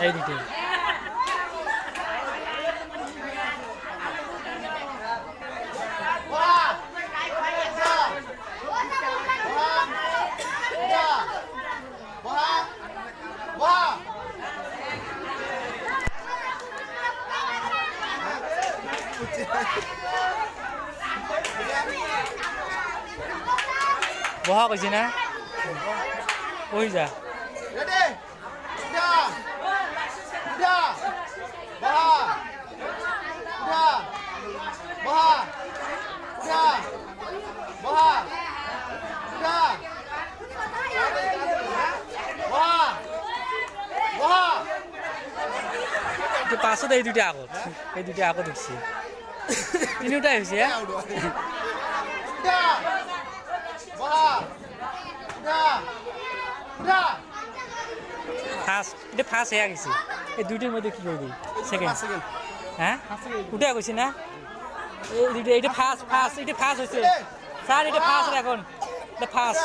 এই দুটো বহা কৈছে না বহি যা পাছত এই দুটা আগত উঠছে তিনিওটাই হৈছে ফার্স্ট এটা ফার্স্ট হয়ে গেছে এই দুইটার মধ্যে কি করবি সেকেন্ড হ্যাঁ উঠে গেছি না এই দুইটা এটা ফার্স্ট এটা ফার্স্ট হয়েছে স্যার এটা ফার্স্ট এখন এটা ফার্স্ট